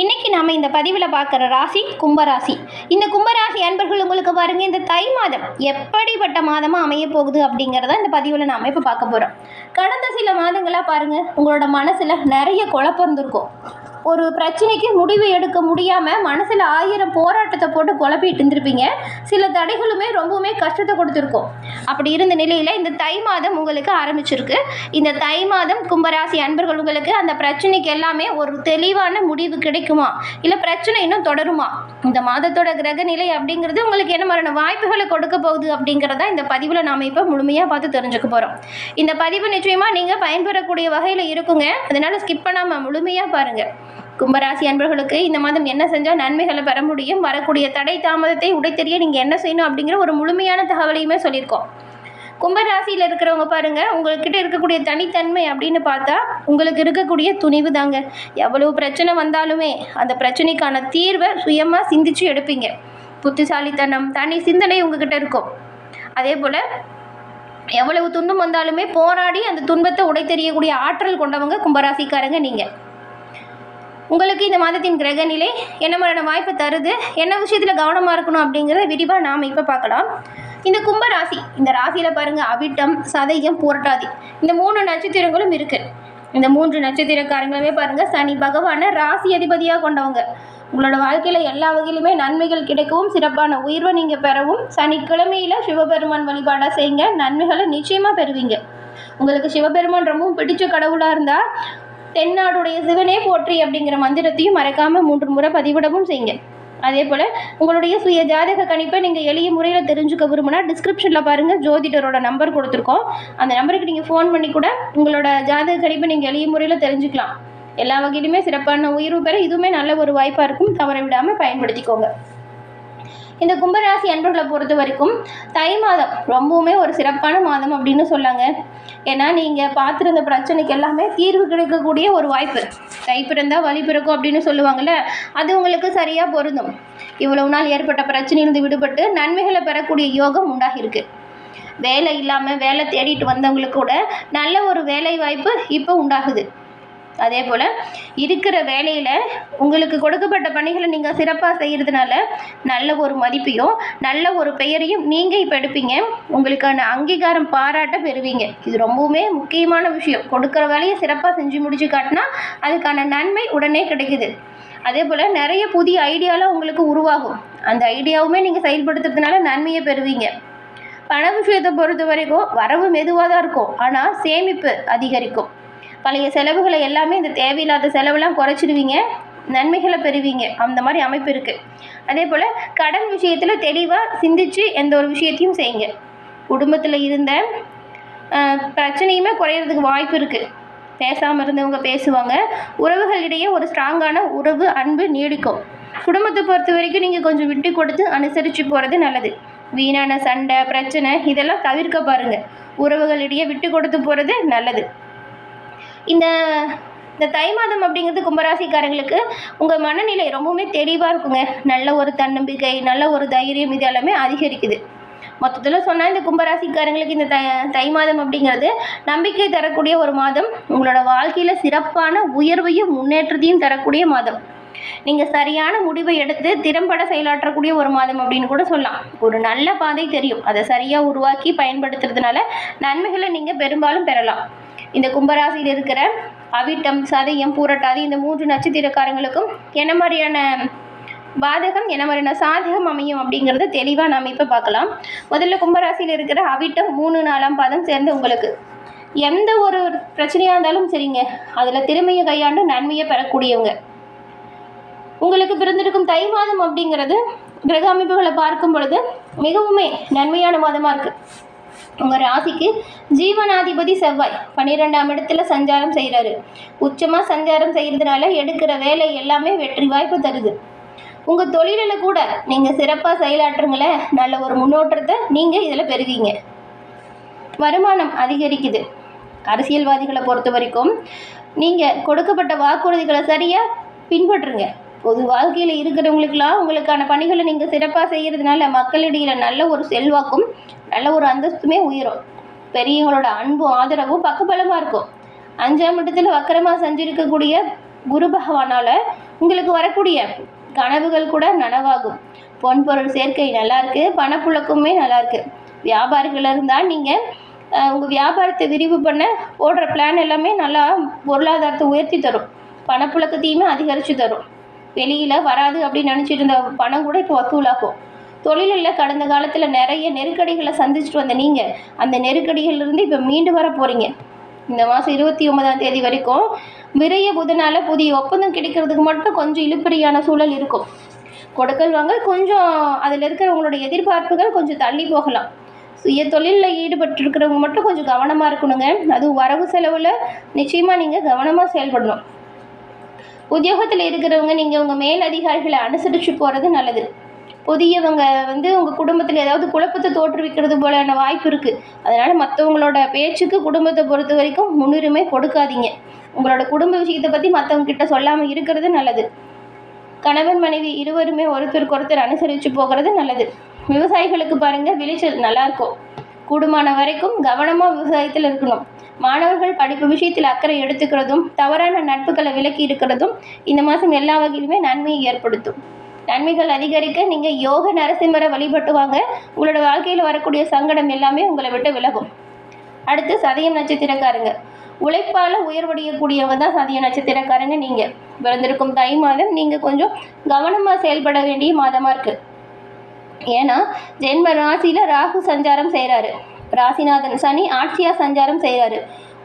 இன்னைக்கு நாம இந்த பதிவில் பார்க்குற ராசி கும்பராசி. இந்த கும்பராசி அன்பர்கள் உங்களுக்கு பாருங்க, இந்த தை மாதம் எப்படிப்பட்ட மாதமாக அமைய போகுது அப்படிங்கிறத இந்த பதிவில் நாம இப்போ பார்க்க போகிறோம். கடந்த சில மாதங்களாக பாருங்க, உங்களோட மனசில் நிறைய குழப்பம் இருந்திருக்கும். ஒரு பிரச்சனைக்கு முடிவு எடுக்க முடியாமல் மனசில் 1000 போராட்டத்தை போட்டு குழப்பிட்டு இருந்திருப்பீங்க. சில தடைகளுமே ரொம்பவுமே கஷ்டத்தை கொடுத்துருக்கோம். அப்படி இருந்த நிலையில் இந்த தை மாதம் உங்களுக்கு ஆரம்பிச்சிருக்கு. இந்த தை மாதம் கும்பராசி அன்பர்கள் உங்களுக்கு அந்த பிரச்சனைக்கு எல்லாமே ஒரு தெளிவான முடிவு கிடைக்குமா, இல்லை பிரச்சனை இன்னும் தொடருமா, இந்த மாதத்தோட கிரக நிலை அப்படிங்கிறது உங்களுக்கு என்ன மாதிரியான வாய்ப்புகளை கொடுக்க போகுது அப்படிங்கிறத இந்த பதிவில் நாம் இப்போ முழுமையாக பார்த்து தெரிஞ்சுக்க போகிறோம். இந்த பதிவு நிச்சயமாக நீங்கள் பயன்பெறக்கூடிய வகையில் இருக்குங்க. அதனால் ஸ்கிப் பண்ணாமல் முழுமையாக பாருங்கள். கும்பராசி அன்பர்களுக்கு இந்த மாதம் என்ன செஞ்சால் நன்மைகளை பெற முடியும், வரக்கூடிய தடை தாமதத்தை உடைத்தெறிய நீங்கள் என்ன செய்யணும் அப்படிங்கிற ஒரு முழுமையான தகவலையுமே சொல்லியிருக்கோம். கும்பராசியில் இருக்கிறவங்க பாருங்கள், உங்கள்கிட்ட இருக்கக்கூடிய தனித்தன்மை அப்படின்னு பார்த்தா உங்களுக்கு இருக்கக்கூடிய துணிவு தாங்க. எவ்வளவு பிரச்சனை வந்தாலுமே அந்த பிரச்சனைக்கான தீர்வை சுயமாக சிந்திச்சு எடுப்பீங்க. புத்திசாலித்தனம், தனி சிந்தனை உங்ககிட்ட இருக்கும். அதே போல் எவ்வளவு துன்பம் வந்தாலுமே போராடி அந்த துன்பத்தை உடைத்தெறியக்கூடிய ஆற்றல் கொண்டவங்க கும்பராசிக்காரங்க நீங்கள். உங்களுக்கு இந்த மாதத்தின் கிரக நிலை என்ன மாதிரியான வாய்ப்பு தருது, என்ன விஷயத்தில் கவனமாக இருக்கணும் அப்படிங்கிறத விரிவாக நாம் இப்போ பார்க்கலாம். இந்த கும்பராசி, இந்த ராசியில் பாருங்கள், அவிட்டம், சதயம், புரட்டாதி இந்த 3 நட்சத்திரங்களும் இருக்குது. இந்த 3 நட்சத்திரக்காரங்களுமே பாருங்கள், சனி பகவானை ராசி அதிபதியாக கொண்டவங்க. உங்களோட வாழ்க்கையில் எல்லா வகையிலுமே நன்மைகள் கிடைக்கவும் சிறப்பான உயர்வை நீங்கள் பெறவும் சனிக்கிழமையில் சிவபெருமான் வழிபாடாக செய்யுங்க. நன்மைகளை நிச்சயமாக பெறுவீங்க. உங்களுக்கு சிவபெருமான் ரொம்பவும் பிடிச்ச கடவுளாக இருந்தால் தென்னாடுடைய சிவனே போற்றி அப்படிங்கிற மந்திரத்தையும் மறக்காமல் 3 முறை பதிவிடவும் செய்யுங்க. அதே போல் உங்களுடைய சுய ஜாதக கணிப்பை நீங்கள் எளிய முறையில் தெரிஞ்சுக்க விரும்பினா டிஸ்கிரிப்ஷனில் பாருங்கள், ஜோதிடரோட நம்பர் கொடுத்துருக்கோம். அந்த நம்பருக்கு நீங்கள் ஃபோன் பண்ணி கூட உங்களோட ஜாதக கணிப்பை நீங்கள் எளிய முறையில் தெரிஞ்சுக்கலாம். எல்லா வகையிலுமே சிறப்பான உயர்வு பெற இதுவுமே நல்ல ஒரு வாய்ப்பாக இருக்கும். தவற விடாமல் பயன்படுத்திக்கோங்க. இந்த கும்பராசி அன்பர்களை பொறுத்த வரைக்கும் தை மாதம் ரொம்பவுமே ஒரு சிறப்பான மாதம் அப்படின்னு சொல்லாங்க. ஏன்னா நீங்கள் பார்த்துருந்த பிரச்சனைக்கு எல்லாமே தீர்வு கிடைக்கக்கூடிய ஒரு வாய்ப்பு. தை பிறந்தால் வழி பிறக்கும் அப்படின்னு சொல்லுவாங்கள்ல, அது உங்களுக்கு சரியாக பொருந்தும். இவ்வளவு நாள் ஏற்பட்ட பிரச்சனையிலிருந்து விடுபட்டு நன்மைகளை பெறக்கூடிய யோகம் உண்டாகிருக்கு. வேலை இல்லாமல் வேலை தேடிட்டு வந்தவங்களுக்கு கூட நல்ல ஒரு வேலை வாய்ப்பு இப்போ உண்டாகுது. அதே போல் இருக்கிற வேலையில் உங்களுக்கு கொடுக்கப்பட்ட பணிகளை நீங்கள் சிறப்பாக செய்கிறதுனால நல்ல ஒரு மதிப்பையும் நல்ல ஒரு பெயரையும் நீங்கள் இப்போ எடுப்பீங்க. உங்களுக்கான அங்கீகாரம் பாராட்ட பெறுவீங்க. இது ரொம்பவுமே முக்கியமான விஷயம். கொடுக்குற வேலையை சிறப்பாக செஞ்சு முடிச்சு காட்டினா அதுக்கான நன்மை உடனே கிடைக்குது. அதே போல் நிறைய புதிய ஐடியாலாம் உங்களுக்கு உருவாகும். அந்த ஐடியாவுமே நீங்கள் செயல்படுத்துறதுனால நன்மையை பெறுவீங்க. பண விஷயத்தை பொறுத்த வரைக்கும் வரவு மெதுவாக தான் இருக்கும், ஆனால் சேமிப்பு அதிகரிக்கும். பழைய செலவுகளை எல்லாமே இந்த தேவையில்லாத செலவெல்லாம் குறைச்சிடுவீங்க, நன்மைகளை பெறுவீங்க. அந்த மாதிரி அமைப்பு இருக்குது. அதே போல் கடன் விஷயத்தில் தெளிவாக சிந்தித்து எந்த ஒரு விஷயத்தையும் செய்யுங்க. குடும்பத்தில் இருந்த பிரச்சனையுமே குறையிறதுக்கு வாய்ப்பு இருக்குது. பேசாமல் இருந்தவங்க பேசுவாங்க. உறவுகளிடையே ஒரு ஸ்ட்ராங்கான உறவு, அன்பு நீடிக்கும். குடும்பத்தை பொறுத்த வரைக்கும் நீங்கள் கொஞ்சம் விட்டு கொடுத்து அனுசரித்து போகிறது நல்லது. வீணான சண்டை, பிரச்சனை இதெல்லாம் தவிர்க்க பாருங்கள். உறவுகளிடையே விட்டு கொடுத்து போகிறது நல்லது. இந்த தை மாதம் அப்படிங்கிறது கும்பராசிக்காரங்களுக்கு உங்கள் மனநிலை ரொம்பவுமே தெளிவாக இருக்குங்க. நல்ல ஒரு தன்னம்பிக்கை, நல்ல ஒரு தைரியம் இது எல்லாமே அதிகரிக்குது. மொத்தத்தில் சொன்னால் இந்த கும்பராசிக்காரங்களுக்கு இந்த தை மாதம் அப்படிங்கிறது நம்பிக்கை தரக்கூடிய ஒரு மாதம். உங்களோட வாழ்க்கையில் சிறப்பான உயர்வையும் முன்னேற்றத்தையும் தரக்கூடிய மாதம். நீங்கள் சரியான முடிவை எடுத்து திறம்பட செயலாற்றக்கூடிய ஒரு மாதம் அப்படின்னு கூட சொல்லலாம். ஒரு நல்ல பாதை தெரியும், அதை சரியாக உருவாக்கி பயன்படுத்துறதுனால நன்மைகளை நீங்கள் பெரும்பாலும் பெறலாம். இந்த கும்பராசியில் இருக்கிற அவிட்டம், சதயம், பூரட்டாதி இந்த 3 நட்சத்திரக்காரங்களுக்கும் என்ன மாதிரியான பாதகம், என்ன மாதிரியான சாதகம் அமையும் அப்படிங்கிறத தெளிவாக நாம் இப்போ பார்க்கலாம். முதல்ல கும்பராசியில் இருக்கிற அவிட்டம் 3, 4ஆம் பாதம் சேர்ந்து உங்களுக்கு எந்த ஒரு பிரச்சனையாக இருந்தாலும் சரிங்க, அதில் திறமையை கையாண்டு நன்மையை பெறக்கூடியவங்க. உங்களுக்கு பிறந்திருக்கும் தை மாதம் அப்படிங்கிறது கிரக அமைப்புகளை பார்க்கும் பொழுது மிகவுமே நன்மையான மாதமாக இருக்குது. உங்கள் ராசிக்கு ஜீவனாதிபதி செவ்வாய் 12ஆம் இடத்துல சஞ்சாரம் செய்கிறாரு. உச்சமாக சஞ்சாரம் செய்கிறதுனால எடுக்கிற வேலை எல்லாமே வெற்றி வாய்ப்பு தருது. உங்கள் தொழிலில் கூட நீங்கள் சிறப்பாக செயலாற்றுங்கள நல்ல ஒரு முன்னோட்டத்தை நீங்கள் இதில் பெறுவீங்க. வருமானம் அதிகரிக்குது. அரசியல்வாதிகளை பொறுத்த வரைக்கும் நீங்கள் கொடுக்கப்பட்ட வாக்குறுதிகளை சரியாக பின்பற்றுங்க. பொது வாழ்க்கையில் இருக்கிறவங்களுக்கெல்லாம் உங்களுக்கான பணிகளை நீங்கள் சிறப்பாக செய்கிறதுனால மக்களிடையில் நல்ல ஒரு செல்வாக்கும் நல்ல ஒரு அந்தஸ்துமே உயரும். பெரியவங்களோட அன்பும் ஆதரவும் பக்கபலமாக இருக்கும். 5ஆம் இடத்துல வக்கரமாக செஞ்சிருக்கக்கூடிய குரு பகவானால் உங்களுக்கு வரக்கூடிய கனவுகள் கூட நனவாகும். பொன்பொருள் சேர்க்கை நல்லாயிருக்கு, பணப்புழக்கமே நல்லாயிருக்கு. வியாபாரிகள் இருந்தால் நீங்கள் உங்கள் வியாபாரத்தை விரிவு பண்ண போடுற பிளான் எல்லாமே நல்லா பொருளாதாரத்தை உயர்த்தி தரும், பணப்புழக்கத்தையுமே அதிகரித்து தரும். வெளியில் வராது அப்படின்னு நினச்சிட்டு இருந்த பணம் கூட இப்போ வசூலாகும். தொழிலில் கடந்த காலத்தில் நிறைய நெருக்கடிகளை சந்திச்சுட்டு வந்த நீங்கள் அந்த நெருக்கடிகளிலிருந்து இப்போ மீண்டு வர போகிறீங்க. இந்த மாதம் 29ஆம் தேதி வரைக்கும் விரைய புதனால் புதிய ஒப்பந்தம் கிடைக்கிறதுக்கு மட்டும் கொஞ்சம் இழுபறியான சூழல் இருக்கும். கொடுக்கல் வாங்க கொஞ்சம் அதில் இருக்கிற உங்களுடைய எதிர்பார்ப்புகள் கொஞ்சம் தள்ளி போகலாம். சுய தொழிலில் ஈடுபட்டிருக்கிறவங்க மட்டும் கொஞ்சம் கவனமாக இருக்கணுங்க. அதுவும் வரவு செலவில் நிச்சயமாக நீங்கள் கவனமாக செயல்படணும். உத்தியோகத்தில் இருக்கிறவங்க நீங்கள் உங்கள் மேல் அதிகாரிகளை அனுசரித்து போகிறது நல்லது. புதியவங்க உங்கள் குடும்பத்தில் ஏதாவது குழப்பத்தை தோற்றுவிக்கிறது போலான வாய்ப்பு இருக்குது. அதனால் மற்றவங்களோட பேச்சுக்கு குடும்பத்தை பொறுத்த வரைக்கும் முன்னுரிமை கொடுக்காதீங்க. உங்களோட குடும்ப விஷயத்தை பற்றி மற்றவங்க கிட்ட சொல்லாமல் இருக்கிறது நல்லது. கணவன் மனைவி இருவருமே ஒருத்தருக்கு ஒருத்தர் அனுசரித்து போகிறது நல்லது. விவசாயிகளுக்கு பாருங்கள், விளைச்சல் நல்லாயிருக்கும். கூடுமான வரைக்கும் கவனமாக விவசாயத்தில் இருக்கணும். மாணவர்கள் படிப்பு விஷயத்தில் அக்கறை எடுத்துக்கிறதும் தவறான நட்புகளை விலக்கி இருக்கிறதும் இந்த மாதம் எல்லா வகையிலுமே நன்மையை ஏற்படுத்தும். நன்மைகள் அதிகரிக்க நீங்கள் யோக நரசிம்மரை வழிபட்டு வாங்க. உங்களோட வாழ்க்கையில் வரக்கூடிய சங்கடம் எல்லாமே உங்களை விட்டு விலகும். அடுத்து சதயம் நட்சத்திரக்காரங்க. உழைப்பால் உயர்வடையக்கூடியவங்க தான் சதய நட்சத்திரக்காரங்க. நீங்கள் பிறந்திருக்கும் தை மாதம் நீங்கள் கொஞ்சம் கவனமாக செயல்பட வேண்டிய மாதமாக இருக்குது. ஏன்னா ஜென்ம ராசியில் ராகு சஞ்சாரம் செய்கிறாரு, ராசிநாதன் சனி ஆட்சியாக சஞ்சாரம் செய்கிறாரு.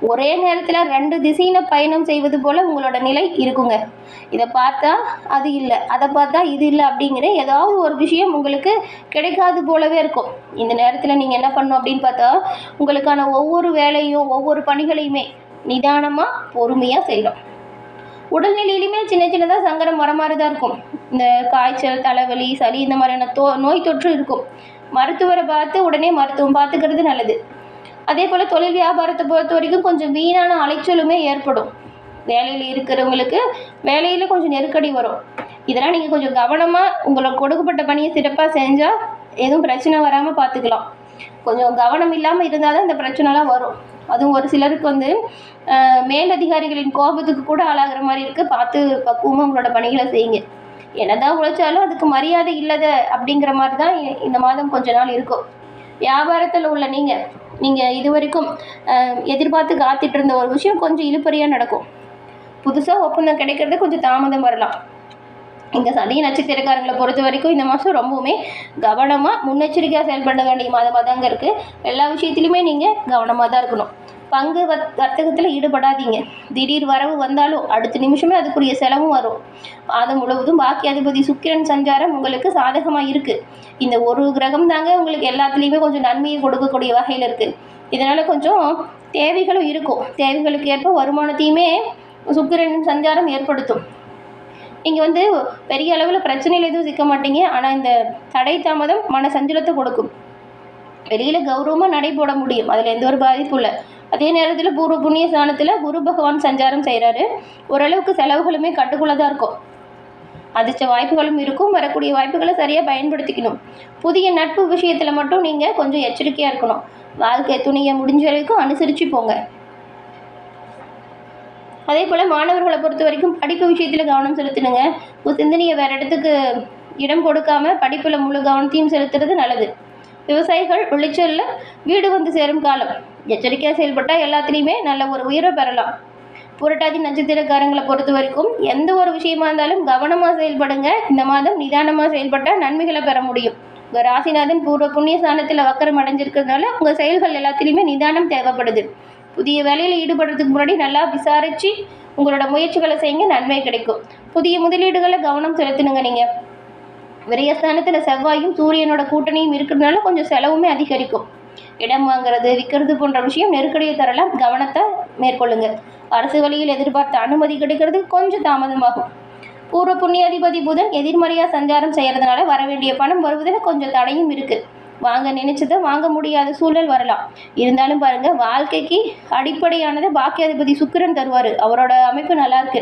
ஒரே நேரத்தில் 2 திசையின பயணம் செய்வது போல் உங்களோட நிலை இருக்குங்க. இதை பார்த்தா அது இல்லை, அதை பார்த்தா இது இல்லை அப்படிங்கிற ஏதாவது ஒரு விஷயம் உங்களுக்கு கிடைக்காது போலவே இருக்கும். இந்த நேரத்தில் நீங்கள் என்ன பண்ணணும் அப்படின்னு பார்த்தா, உங்களுக்கான ஒவ்வொரு வேலையும் ஒவ்வொரு பணிகளையுமே நிதானமாக பொறுமையாக செய்யணும். உடல்நிலையிலுமே சின்ன சின்னதாக சங்கடம் வர மாதிரி தான் இருக்கும். இந்த காய்ச்சல், தலைவலி, சளி இந்த மாதிரியான நோய் தொற்று இருக்கும். மருத்துவரை பார்த்து உடனே மருத்துவம் பார்த்துக்கிறது நல்லது. அதே போல் தொழில் வியாபாரத்தை பொறுத்த வரைக்கும் கொஞ்சம் வீணான அலைச்சலுமே ஏற்படும். வேலையில் இருக்கிறவங்களுக்கு வேலையில் கொஞ்சம் நெருக்கடி வரும். இதெல்லாம் நீங்கள் கொஞ்சம் கவனமாக உங்களுக்கு கொடுக்கப்பட்ட பணியை சிறப்பாக செஞ்சால் எதுவும் பிரச்சனை வராமல் பார்த்துக்கலாம். கொஞ்சம் கவனம் இல்லாமல் இருந்தால் தான் இந்த பிரச்சனைலாம் வரும். அதுவும் ஒரு சிலருக்கு மேலதிகாரிகளின் கோபத்துக்கு கூட ஆளாகிற மாதிரி இருக்குது. பார்த்து பக்குவமாக உங்களோட பணிகளை செய்யுங்க. என்னதான் உழைச்சாலும் அதுக்கு மரியாதை இல்லாத அப்படிங்கிற மாதிரி தான் இந்த மாதம் கொஞ்ச நாள் இருக்கும். வியாபாரத்தில் உள்ள நீங்கள் இது வரைக்கும் எதிர்பார்த்து காத்துட்டு இருந்த ஒரு விஷயம் கொஞ்சம் இழுபறியாக நடக்கும். புதுசாக ஒப்பந்தம் கிடைக்கிறது கொஞ்சம் தாமதம் வரலாம். இந்த சதய நட்சத்திரக்காரங்களை பொறுத்த வரைக்கும் இந்த மாதம் ரொம்பவுமே கவனமாக முன்னெச்சரிக்கையாக செயல்பட வேண்டிய மாதமாக தாங்க இருக்குது. எல்லா விஷயத்துலையுமே நீங்கள் கவனமாக தான் இருக்கணும். பங்கு வர்த்தகத்தில் ஈடுபடாதீங்க. திடீர் வரவு வந்தாலும் அடுத்த நிமிஷமே அதுக்குரிய செலவும் வரும். மாதம் முழுவதும் பாக்கியாதிபதி சுக்கிரன் சஞ்சாரம் உங்களுக்கு சாதகமாக இருக்குது. இந்த ஒரு கிரகம் தாங்க உங்களுக்கு எல்லாத்துலேயுமே கொஞ்சம் நன்மையை கொடுக்கக்கூடிய வகையில் இருக்குது. இதனால் கொஞ்சம் தேவைகளும் இருக்கும். தேவைகளுக்கு ஏற்ப வருமானத்தையுமே சுக்கிரன் சஞ்சாரம் ஏற்படுத்தும். நீங்கள் பெரிய அளவில் பிரச்சனையில் எதுவும் சிக்க மாட்டீங்க. ஆனால் இந்த தடை தாமதம் மன சஞ்சலத்தை கொடுக்கும். வெளியில் கௌரவமாக நடை போட முடியும், அதில் எந்த ஒரு பாதிப்பும் இல்லை. அதே நேரத்தில் பூர்வ புண்ணிய ஸ்தானத்தில் குரு பகவான் சஞ்சாரம் செய்கிறாரு. ஓரளவுக்கு செலவுகளுமே கட்டுக்குள்ளே தான் இருக்கும். அதிர்ஷ்ட வாய்ப்புகளும் இருக்கும். வரக்கூடிய வாய்ப்புகளை சரியாக பயன்படுத்திக்கணும். புதிய நட்பு விஷயத்தில் மட்டும் நீங்கள் கொஞ்சம் எச்சரிக்கையாக இருக்கணும். வாழ்க்கை துணையை முடிஞ்ச வரைக்கும் அனுசரித்து போங்க. அதே போல் மாணவர்களை பொறுத்த வரைக்கும் படிப்பு விஷயத்தில் கவனம் செலுத்தணுங்க. சிந்தனையை வேறு இடத்துக்கு இடம் கொடுக்காம படிப்பில் முழு கவனத்தையும் செலுத்துறது நல்லது. விவசாயிகள் விளைச்சலில் வீடு வந்து சேரும் காலம். எச்சரிக்கையாக செயல்பட்டால் எல்லாத்துலேயுமே நல்ல ஒரு உயர்வை பெறலாம். புரட்டாதி நட்சத்திரக்காரங்களை பொறுத்த வரைக்கும் எந்த ஒரு விஷயமா இருந்தாலும் கவனமாக செயல்படுங்க. இந்த மாதம் நிதானமாக செயல்பட்டால் நன்மைகளை பெற முடியும். உங்கள் ராசிநாதன் பூர்வ புண்ணிய ஸ்தானத்தில் வக்கரம் அடைஞ்சிருக்கிறதுனால உங்கள் செயல்கள் எல்லாத்துலேயுமே நிதானம் தேவைப்படுது. புதிய வேலையில் ஈடுபடுறதுக்கு முன்னாடி நல்லா விசாரித்து உங்களோட முயற்சிகளை செய்யுங்க, நன்மை கிடைக்கும். புதிய முதலீடுகளை கவனம் செலுத்தணுங்க. நீங்கள் விரயஸ்தானத்தில் செவ்வாயும் சூரியனோட கூட்டணியும் இருக்கிறதுனால கொஞ்சம் செலவுமே அதிகரிக்கும். இடம் வாங்குறது, விற்கிறது போன்ற விஷயம் நெருக்கடியை தரலாம். கவனத்தை மேற்கொள்ளுங்க. அரசு வழியில் எதிர்பார்த்த அனுமதி கிடைக்கிறது கொஞ்சம் தாமதமாகும். பூர்வ புண்ணியாதிபதி புதன் எதிர்மறையாக சஞ்சாரம் செய்கிறதுனால வர வேண்டிய பணம் வருவதில் கொஞ்சம் தடையும் இருக்குது. வாங்க நினைச்சதை வாங்க முடியாத சூழல் வரலாம். இருந்தாலும் பாருங்கள், வாழ்க்கைக்கு அடிப்படையானது பாக்கியாதிபதி சுக்கிரன் தருவார். அவரோட அமைப்பு நல்லாயிருக்கு.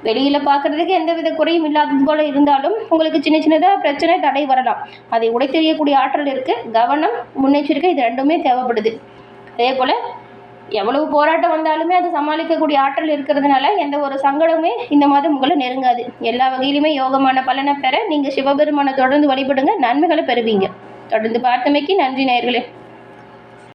வெளியில் பார்க்குறதுக்கு எந்த வித குறையும் இல்லாதது போல் இருந்தாலும் உங்களுக்கு சின்ன சின்னதாக பிரச்சனை தடை வரலாம். அதை உடைத்தெறியக்கூடிய ஆற்றல் இருக்குது. கவனம், முன்னெச்சரிக்கை இது ரெண்டுமே தேவைப்படுது. அதே போல் எவ்வளவு போராட்டம் வந்தாலுமே அதை சமாளிக்கக்கூடிய ஆற்றல் இருக்கிறதுனால எந்த ஒரு சங்கடமே இந்த மாதம் உங்களை நெருங்காது. எல்லா வகையிலுமே யோகமான பலனை பெற நீங்கள் சிவபெருமானை தொடர்ந்து வழிபடுங்க, நன்மைகளை பெறுவீங்க. தொடர்ந்து பார்த்தமைக்கு நன்றி நேயர்களே.